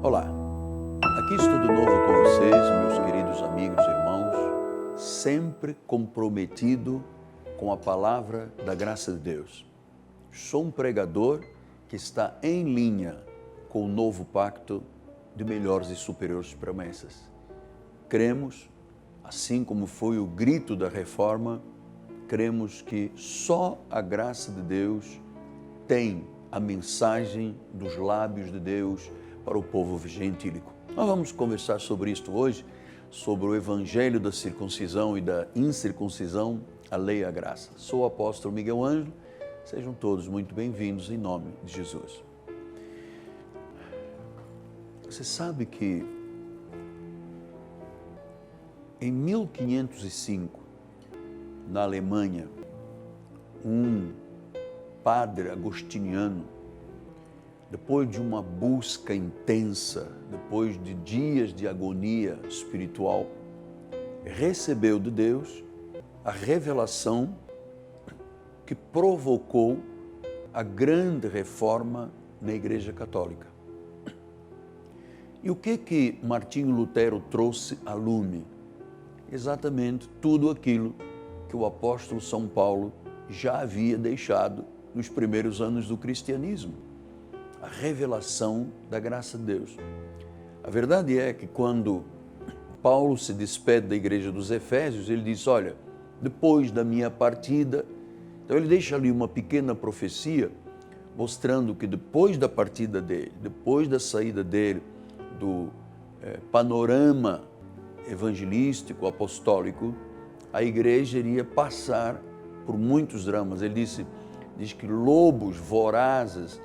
Olá, aqui estou de novo com vocês, meus queridos amigos e irmãos, sempre comprometido com a palavra da graça de Deus. Sou um pregador que está em linha com o novo pacto de melhores e superiores promessas. Cremos, assim como foi o grito da reforma, cremos que só a graça de Deus tem a mensagem dos lábios de Deus para o povo gentílico. Nós vamos conversar sobre isto hoje, sobre o evangelho da circuncisão e da incircuncisão, a lei e a graça. Sou o apóstolo Miguel Ângelo, sejam todos muito bem-vindos em nome de Jesus. Você sabe que em 1505, na Alemanha, um padre agostiniano, depois de uma busca intensa, depois de dias de agonia espiritual, recebeu de Deus a revelação que provocou a grande reforma na Igreja Católica. E o que Martinho Lutero trouxe a lume? Exatamente tudo aquilo que o apóstolo São Paulo já havia deixado nos primeiros anos do cristianismo. A revelação da graça de Deus. A verdade é que quando Paulo se despede da igreja dos Efésios, ele diz, olha, depois da minha partida, então ele deixa ali uma pequena profecia, mostrando que depois da partida dele, depois da saída dele do panorama evangelístico, apostólico, a igreja iria passar por muitos dramas. Ele diz que lobos vorazes,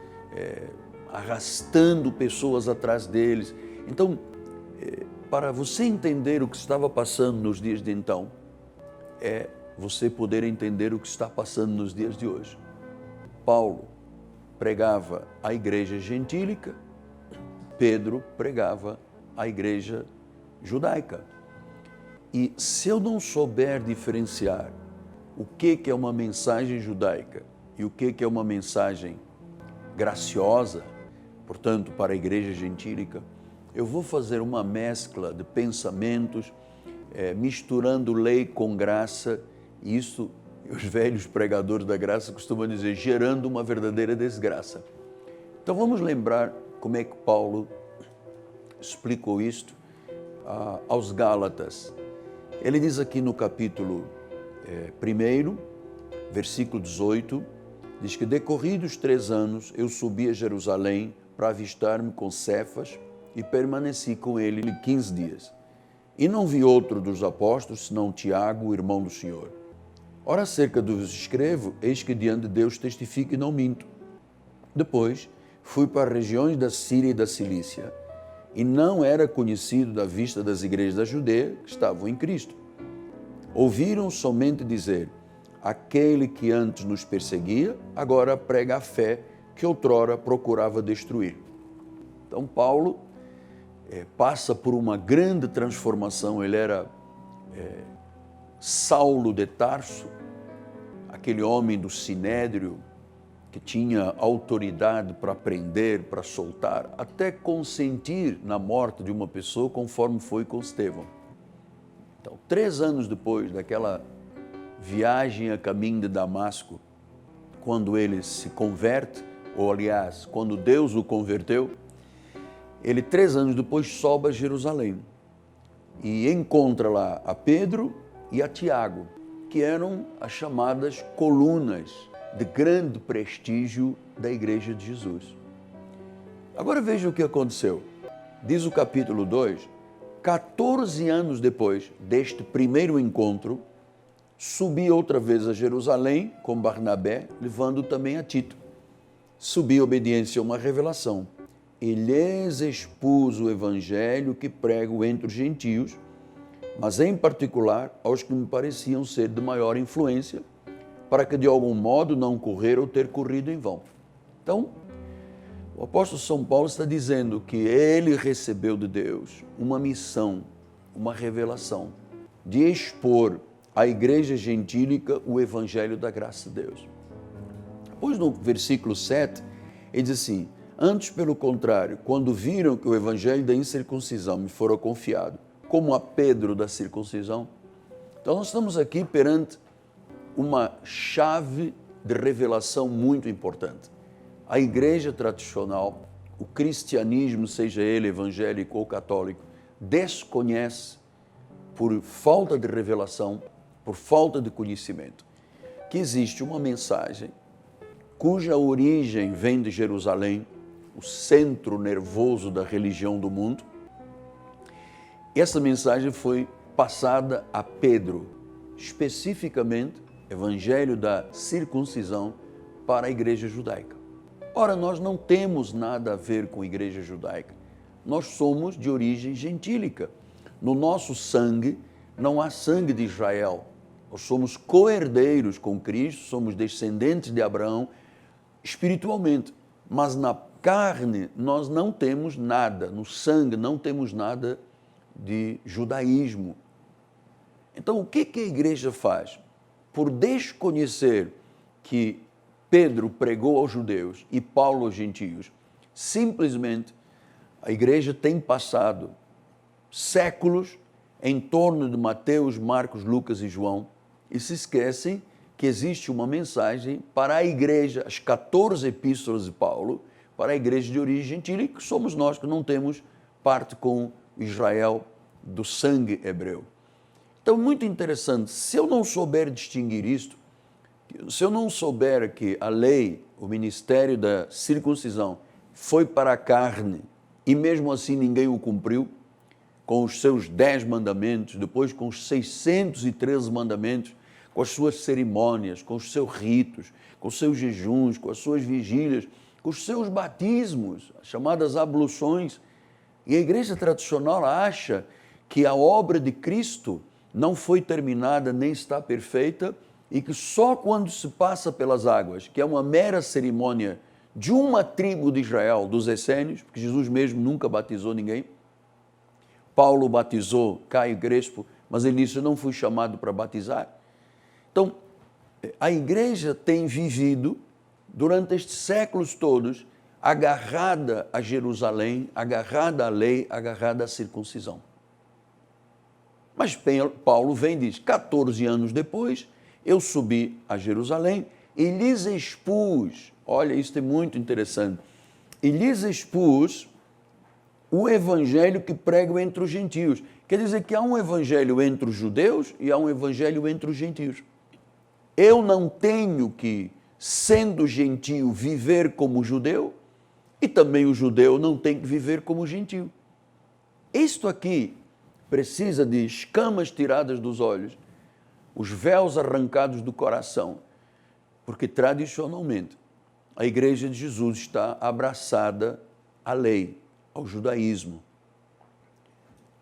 arrastando pessoas atrás deles. Então, para você entender o que estava passando nos dias de então, é você poder entender o que está passando nos dias de hoje. Paulo pregava a igreja gentílica, Pedro pregava a igreja judaica. E se eu não souber diferenciar o que é uma mensagem judaica e o que é uma mensagem graciosa, portanto, para a igreja gentílica, eu vou fazer uma mescla de pensamentos, misturando lei com graça, e isso os velhos pregadores da graça costumam dizer, gerando uma verdadeira desgraça. Então vamos lembrar como é que Paulo explicou isto aos Gálatas. Ele diz aqui no capítulo 1, versículo 18, diz que decorridos 3 anos eu subi a Jerusalém para avistar-me com Cefas e permaneci com ele 15 dias. E não vi outro dos apóstolos senão Tiago, o irmão do Senhor. Ora, acerca do vos escrevo, eis que diante de Deus testifico e não minto. Depois fui para as regiões da Síria e da Cilícia, e não era conhecido da vista das igrejas da Judeia que estavam em Cristo. Ouviram somente dizer, aquele que antes nos perseguia, agora prega a fé que outrora procurava destruir. Então Paulo passa por uma grande transformação. Ele era Saulo de Tarso, aquele homem do Sinédrio, que tinha autoridade para prender, para soltar, até consentir na morte de uma pessoa, conforme foi com Estevão. Então, 3 anos depois daquela viagem a caminho de Damasco, quando ele se converte, ou aliás, quando Deus o converteu, ele 3 anos depois sobe a Jerusalém e encontra lá a Pedro e a Tiago, que eram as chamadas colunas de grande prestígio da Igreja de Jesus. Agora veja o que aconteceu. Diz o capítulo 2, 14 anos depois deste primeiro encontro, subi outra vez a Jerusalém com Barnabé, levando também a Tito. Subi em obediência a uma revelação. E lhes expus o evangelho que prego entre os gentios, mas em particular aos que me pareciam ser de maior influência, para que de algum modo não correr ou ter corrido em vão. Então, o apóstolo São Paulo está dizendo que ele recebeu de Deus uma missão, uma revelação, de expor à igreja gentílica o evangelho da graça de Deus. Depois no versículo 7, ele diz assim, Antes, pelo contrário, quando viram que o evangelho da incircuncisão me fora confiado, como a Pedro da circuncisão. Então nós estamos aqui perante uma chave de revelação muito importante. A igreja tradicional, o cristianismo, seja ele evangélico ou católico, desconhece, por falta de revelação, por falta de conhecimento, que existe uma mensagem cuja origem vem de Jerusalém, o centro nervoso da religião do mundo. Essa mensagem foi passada a Pedro, especificamente, Evangelho da circuncisão, para a igreja judaica. Ora, nós não temos nada a ver com a igreja judaica. Nós somos de origem gentílica. No nosso sangue não há sangue de Israel. Nós somos co-herdeiros com Cristo, somos descendentes de Abraão espiritualmente, mas na carne nós não temos nada, no sangue não temos nada de judaísmo. Então, o que a igreja faz? Por desconhecer que Pedro pregou aos judeus e Paulo aos gentios, simplesmente a igreja tem passado séculos em torno de Mateus, Marcos, Lucas e João e se esquecem que existe uma mensagem para a igreja, as 14 epístolas de Paulo, para a igreja de origem gentílica, que somos nós que não temos parte com Israel do sangue hebreu. Então, muito interessante, se eu não souber distinguir isto, se eu não souber que a lei, o ministério da circuncisão, foi para a carne e mesmo assim ninguém o cumpriu, com os seus 10 mandamentos, depois com os 613 mandamentos, com as suas cerimônias, com os seus ritos, com os seus jejuns, com as suas vigílias, com os seus batismos, as chamadas abluções. E a igreja tradicional acha que a obra de Cristo não foi terminada nem está perfeita e que só quando se passa pelas águas, que é uma mera cerimônia de uma tribo de Israel, dos essênios, porque Jesus mesmo nunca batizou ninguém. Paulo batizou Caio Crespo, mas ele disse, eu não fui chamado para batizar. Então, a igreja tem vivido, durante estes séculos todos, agarrada a Jerusalém, agarrada à lei, agarrada à circuncisão. Mas Paulo vem e diz, 14 anos depois, eu subi a Jerusalém e lhes expus, olha, isso é muito interessante, e lhes expus o evangelho que prego entre os gentios. Quer dizer que há um evangelho entre os judeus e há um evangelho entre os gentios. Eu não tenho que, sendo gentio, viver como judeu e também o judeu não tem que viver como gentio. Isto aqui precisa de escamas tiradas dos olhos, os véus arrancados do coração, porque tradicionalmente a igreja de Jesus está abraçada à lei, ao judaísmo.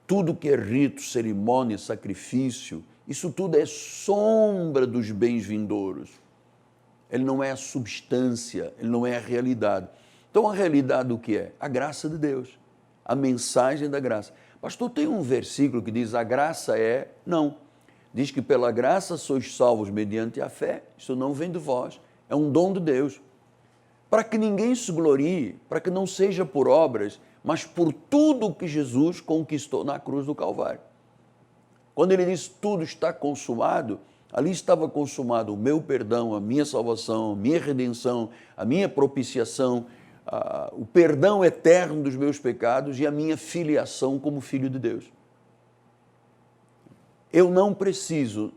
Tudo que é rito, cerimônia, sacrifício, isso tudo é sombra dos bens vindouros. Ele não é a substância, ele não é a realidade. Então a realidade o que é? A graça de Deus, a mensagem da graça. Pastor, tem um versículo que diz a graça é... Não. Diz que pela graça sois salvos mediante a fé. Isso não vem de vós, é um dom de Deus. Para que ninguém se glorie, para que não seja por obras, mas por tudo o que Jesus conquistou na cruz do Calvário. Quando ele disse tudo está consumado, ali estava consumado o meu perdão, a minha salvação, a minha redenção, a minha propiciação, o perdão eterno dos meus pecados e a minha filiação como filho de Deus. Eu não preciso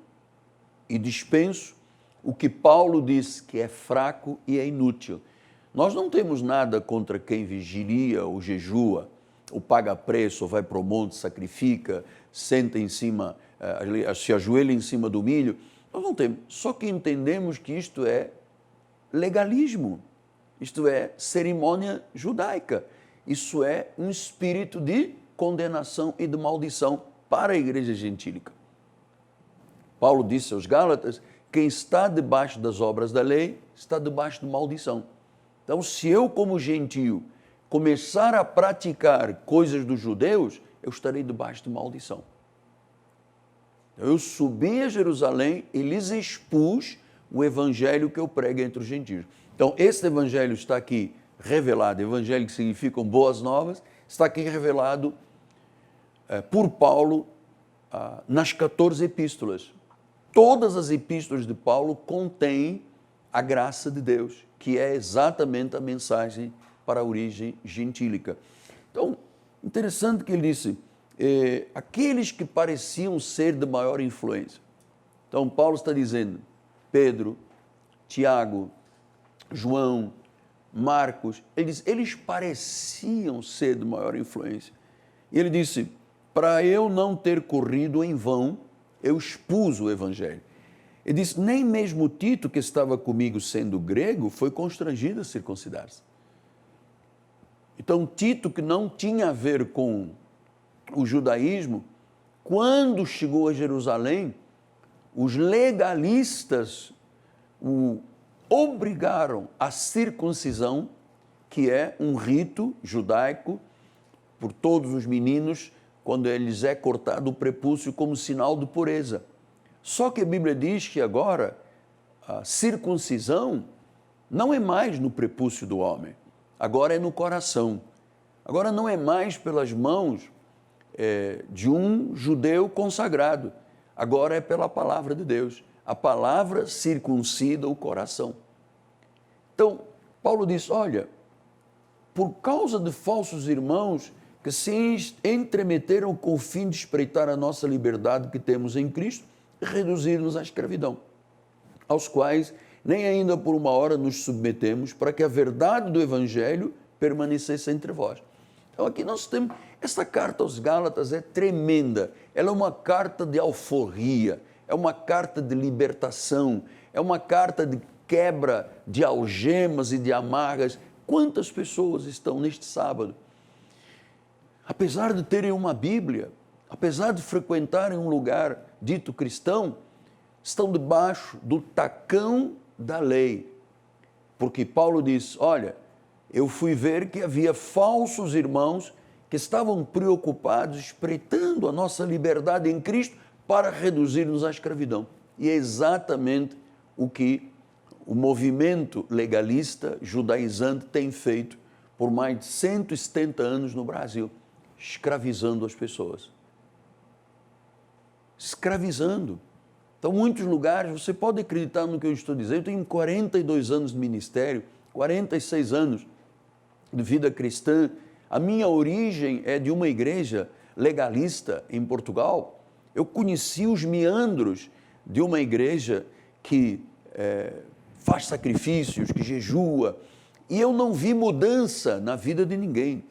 e dispenso o que Paulo disse que é fraco e é inútil. Nós não temos nada contra quem vigilia ou jejua, ou paga preço, ou vai para o monte, sacrifica, senta em cima, se ajoelha em cima do milho. Nós não temos. Só que entendemos que isto é legalismo, isto é cerimônia judaica, isso é um espírito de condenação e de maldição para a igreja gentílica. Paulo disse aos Gálatas, quem está debaixo das obras da lei está debaixo de maldição. Então, se eu como gentio começar a praticar coisas dos judeus, eu estarei debaixo de maldição. Eu subi a Jerusalém e lhes expus o evangelho que eu prego entre os gentios. Então, esse evangelho está aqui revelado. Evangelho que significam boas novas, está aqui revelado por Paulo nas 14 epístolas. Todas as epístolas de Paulo contêm a graça de Deus, que é exatamente a mensagem para a origem gentílica. Então, interessante que ele disse, aqueles que pareciam ser de maior influência. Então, Paulo está dizendo, Pedro, Tiago, João, Marcos, ele diz, eles pareciam ser de maior influência. E ele disse, para eu não ter corrido em vão, eu expus o Evangelho. Ele disse, nem mesmo Tito, que estava comigo sendo grego, foi constrangido a circuncidar-se. Então, Tito, que não tinha a ver com o judaísmo, quando chegou a Jerusalém, os legalistas o obrigaram à circuncisão, que é um rito judaico por todos os meninos, quando eles é cortado o prepúcio como sinal de pureza. Só que a Bíblia diz que agora a circuncisão não é mais no prepúcio do homem, agora é no coração. Agora não é mais pelas mãos de um judeu consagrado, agora é pela palavra de Deus. A palavra circuncida o coração. Então, Paulo diz, olha, por causa de falsos irmãos que se entremeteram com o fim de espreitar a nossa liberdade que temos em Cristo e reduzir-nos à escravidão, aos quais nem ainda por uma hora nos submetemos, para que a verdade do Evangelho permanecesse entre vós. Então aqui nós temos, essa carta aos Gálatas é tremenda, ela é uma carta de alforria, é uma carta de libertação, é uma carta de quebra de algemas e de amarras. Quantas pessoas estão neste sábado, apesar de terem uma Bíblia, apesar de frequentarem um lugar dito cristão, estão debaixo do tacão da lei. Porque Paulo diz, olha, eu fui ver que havia falsos irmãos que estavam preocupados, espreitando a nossa liberdade em Cristo para reduzir-nos à escravidão. E é exatamente o que o movimento legalista judaizante tem feito por mais de 170 anos no Brasil, escravizando as pessoas. Escravizando. Então, muitos lugares, você pode acreditar no que eu estou dizendo, eu tenho 42 anos de ministério, 46 anos de vida cristã. A minha origem é de uma igreja legalista em Portugal. Eu conheci os meandros de uma igreja que faz sacrifícios, que jejua, e eu não vi mudança na vida de ninguém.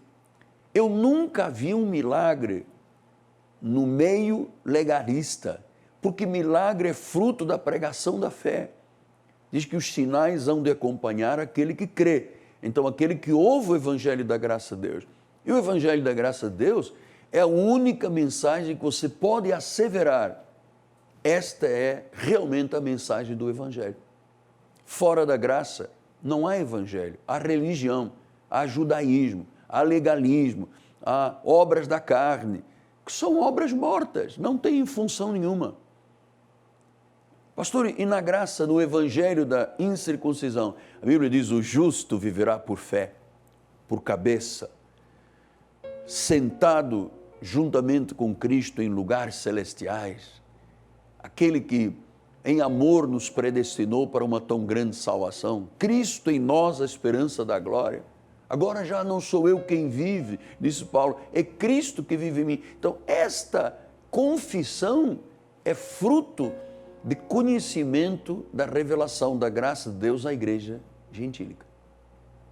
Eu nunca vi um milagre no meio legalista, porque milagre é fruto da pregação da fé. Diz que os sinais hão de acompanhar aquele que crê. Então, aquele que ouve o Evangelho da graça de Deus. E o Evangelho da graça de Deus é a única mensagem que você pode asseverar. Esta é realmente a mensagem do Evangelho. Fora da graça, não há Evangelho, há religião, há judaísmo, há legalismo, há obras da carne, que são obras mortas, não têm função nenhuma. Pastor, e na graça, no Evangelho da incircuncisão, a Bíblia diz, o justo viverá por fé, por cabeça, sentado juntamente com Cristo em lugares celestiais, aquele que em amor nos predestinou para uma tão grande salvação, Cristo em nós a esperança da glória. Agora já não sou eu quem vive, disse Paulo, é Cristo que vive em mim. Então esta confissão é fruto de conhecimento da revelação da graça de Deus à igreja gentílica.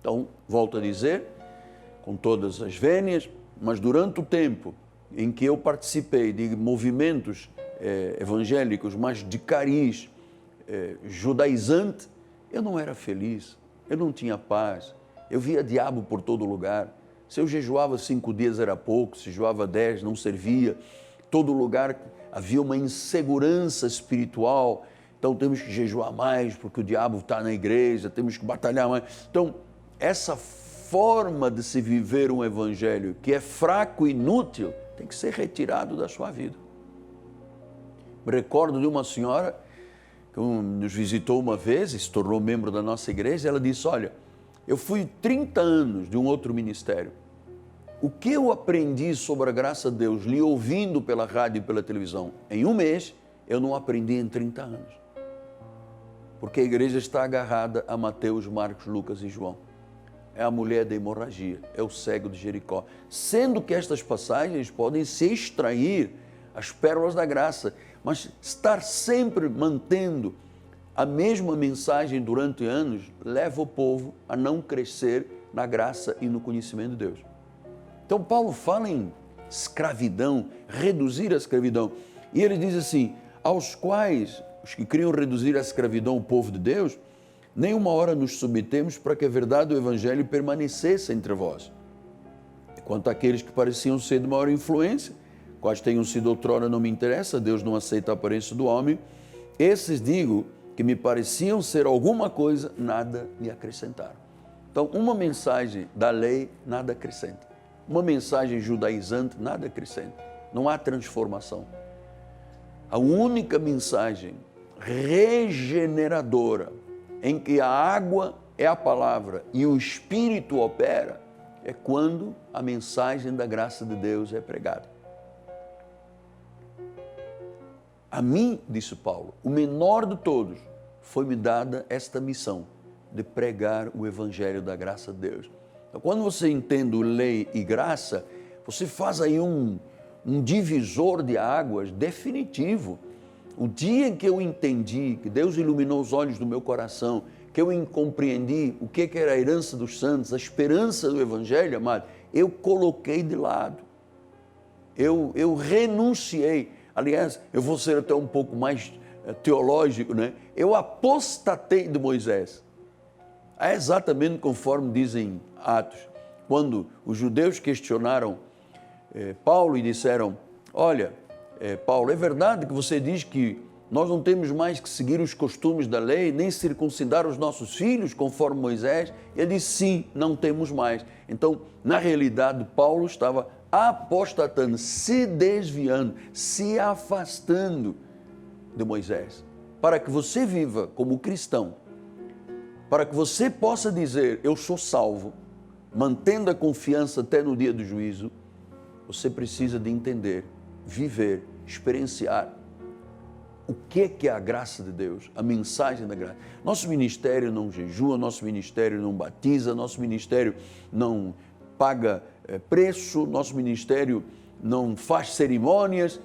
Então, volto a dizer, com todas as vênias, mas durante o tempo em que eu participei de movimentos evangélicos, mas de cariz judaizante, eu não era feliz, eu não tinha paz, eu via diabo por todo lugar. Se eu jejuava 5 dias era pouco, se jejuava 10 não servia, todo lugar havia uma insegurança espiritual, então temos que jejuar mais porque o diabo está na igreja, temos que batalhar mais. Então, essa forma de se viver um evangelho que é fraco e inútil, tem que ser retirado da sua vida. Me recordo de uma senhora que nos visitou uma vez, se tornou membro da nossa igreja, ela disse, olha, Eu fui 30 anos de um outro ministério. O que eu aprendi sobre a graça de Deus, lhe ouvindo pela rádio e pela televisão, em um mês, eu não aprendi em 30 anos. Porque a igreja está agarrada a Mateus, Marcos, Lucas e João. É a mulher da hemorragia, é o cego de Jericó. Sendo que estas passagens podem se extrair as pérolas da graça, mas estar sempre mantendo a mesma mensagem durante anos leva o povo a não crescer na graça e no conhecimento de Deus. Então Paulo fala em escravidão, reduzir a escravidão. E ele diz assim, aos quais, os que queriam reduzir a escravidão o povo de Deus, nenhuma hora nos submetemos para que a verdade do Evangelho permanecesse entre vós. Quanto àqueles que pareciam ser de maior influência, quais tenham sido outrora não me interessa, Deus não aceita a aparência do homem, esses digo que me pareciam ser alguma coisa, nada me acrescentaram. Então, uma mensagem da lei, nada acrescenta. Uma mensagem judaizante, nada acrescenta. Não há transformação. A única mensagem regeneradora, em que a água é a palavra e o Espírito opera, é quando a mensagem da graça de Deus é pregada. A mim, disse Paulo, o menor de todos, foi-me dada esta missão de pregar o Evangelho da graça de Deus. Então, quando você entende lei e graça, você faz aí um divisor de águas definitivo. O dia em que eu entendi, que Deus iluminou os olhos do meu coração, que eu compreendi o que era a herança dos santos, a esperança do Evangelho, amado, eu coloquei de lado. Eu renunciei. Aliás, eu vou ser até um pouco mais teológico, né? Eu apostatei de Moisés. É exatamente conforme dizem Atos, quando os judeus questionaram Paulo e disseram, olha, Paulo, é verdade que você diz que nós não temos mais que seguir os costumes da lei, nem circuncidar os nossos filhos conforme Moisés? Ele disse, sim, não temos mais. Então, na realidade, Paulo estava apostatando, se desviando, se afastando de Moisés. Para que você viva como cristão, para que você possa dizer, eu sou salvo, mantendo a confiança até no dia do juízo, você precisa de entender, viver, experienciar o que é a graça de Deus, a mensagem da graça. Nosso ministério não jejua, nosso ministério não batiza, nosso ministério não paga preço, nosso ministério não faz cerimônias,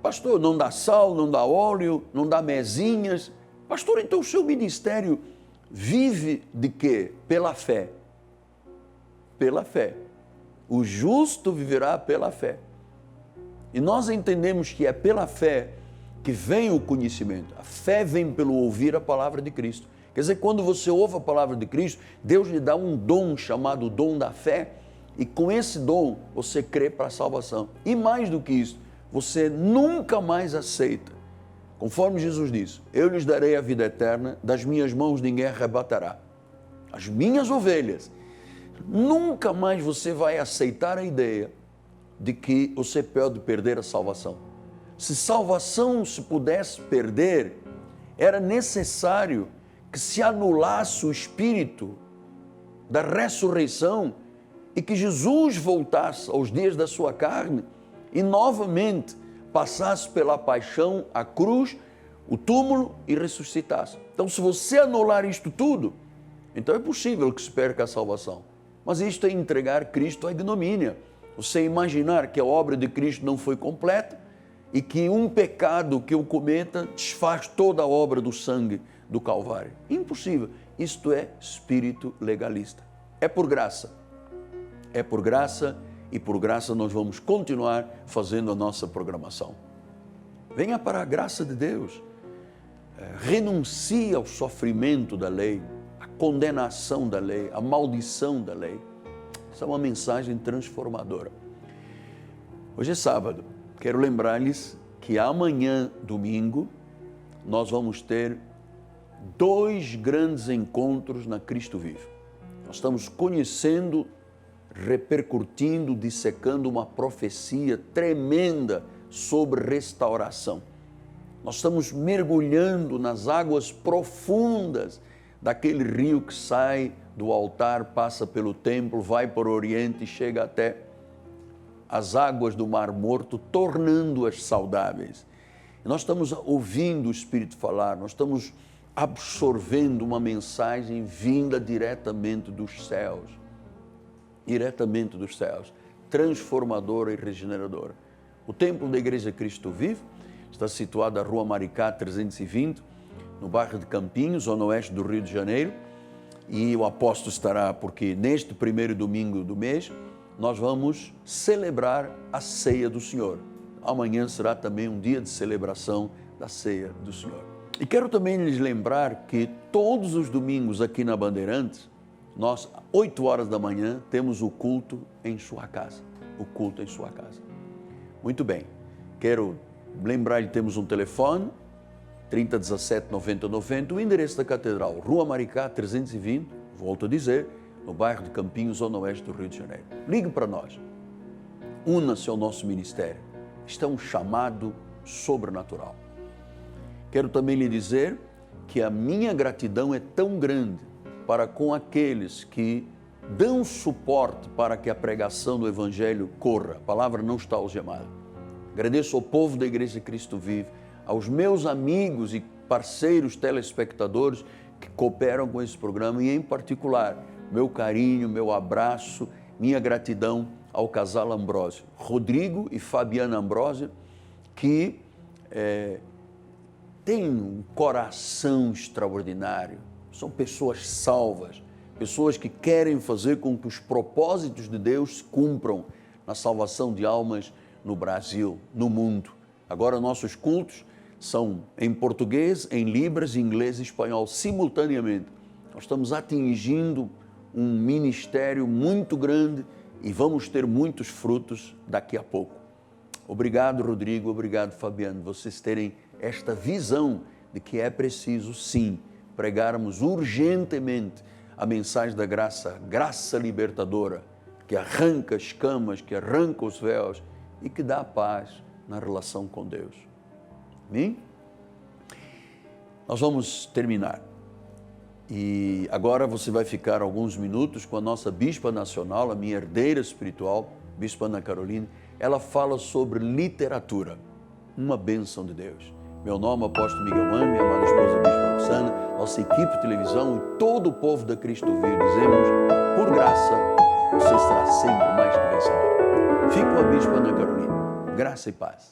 pastor, não dá sal, não dá óleo, não dá mesinhas. Pastor, então o seu ministério vive de quê? Pela fé. Pela fé. O justo viverá pela fé. E nós entendemos que é pela fé que vem o conhecimento. A fé vem pelo ouvir a palavra de Cristo. Quer dizer, quando você ouve a palavra de Cristo, Deus lhe dá um dom chamado dom da fé, e com esse dom você crê para a salvação. E mais do que isso, você nunca mais aceita. Conforme Jesus disse, eu lhes darei a vida eterna, das minhas mãos ninguém arrebatará. As minhas ovelhas. Nunca mais você vai aceitar a ideia de que você pode perder a salvação. Se salvação se pudesse perder, era necessário que se anulasse o espírito da ressurreição e que Jesus voltasse aos dias da sua carne e novamente passasse pela paixão, a cruz, o túmulo e ressuscitasse. Então, se você anular isto tudo, então é possível que se perca a salvação. Mas isto é entregar Cristo à ignomínia. Você imaginar que a obra de Cristo não foi completa e que um pecado que eu cometa desfaz toda a obra do sangue do Calvário. Impossível. Isto é espírito legalista. É por graça. É por graça e por graça nós vamos continuar fazendo a nossa programação. Venha para a graça de Deus. Renuncie ao sofrimento da lei, à condenação da lei, à maldição da lei. Essa é uma mensagem transformadora. Hoje é sábado. Quero lembrar-lhes que amanhã, domingo, nós vamos ter 2 grandes encontros na Cristo Vivo. Nós estamos conhecendo, repercutindo, dissecando uma profecia tremenda sobre restauração. Nós estamos mergulhando nas águas profundas daquele rio que sai do altar, passa pelo templo, vai para o Oriente e chega até as águas do Mar Morto, tornando-as saudáveis. E nós estamos ouvindo o Espírito falar, nós estamos absorvendo uma mensagem vinda diretamente dos céus, transformadora e regeneradora. O templo da Igreja Cristo Vive está situado na Rua Maricá 320, no bairro de Campinhos, zona oeste do Rio de Janeiro, e o apóstolo estará, porque neste primeiro domingo do mês, nós vamos celebrar a ceia do Senhor. Amanhã será também um dia de celebração da ceia do Senhor. E quero também lhes lembrar que todos os domingos aqui na Bandeirantes, nós, 8 horas da manhã, temos o culto em sua casa. O culto em sua casa. Muito bem. Quero lembrar que temos um telefone, 3017 90 90, o endereço da Catedral, Rua Maricá 320, volto a dizer, no bairro de Campinhos, zona oeste do Rio de Janeiro. Ligue para nós. Una-se ao nosso ministério. Isto é um chamado sobrenatural. Quero também lhe dizer que a minha gratidão é tão grande para com aqueles que dão suporte para que a pregação do Evangelho corra. A palavra não está algemada. Agradeço ao povo da Igreja Cristo Vive, aos meus amigos e parceiros telespectadores que cooperam com esse programa e, em particular, meu carinho, meu abraço, minha gratidão ao casal Ambrósio, Rodrigo e Fabiana Ambrósio, que têm um coração extraordinário, são pessoas salvas, pessoas que querem fazer com que os propósitos de Deus cumpram na salvação de almas no Brasil, no mundo. Agora nossos cultos são em português, em libras, inglês e espanhol simultaneamente. Nós estamos atingindo um ministério muito grande e vamos ter muitos frutos daqui a pouco. Obrigado, Rodrigo, obrigado, Fabiano, vocês terem esta visão de que é preciso, sim, pregarmos urgentemente a mensagem da graça, graça libertadora, que arranca as camas, que arranca os véus e que dá paz na relação com Deus. Amém? Nós vamos terminar. E agora você vai ficar alguns minutos com a nossa Bispa Nacional, a minha herdeira espiritual, Bispa Ana Carolina. Ela fala sobre literatura, uma bênção de Deus. Meu nome é Apóstolo Miguel Ano, minha amada esposa Bispa Roxana, nossa equipe de televisão e todo o povo da Cristo Vive, dizemos, por graça, você será sempre mais que vencedor. Fique com a Bispa Ana Carolina. Graça e paz.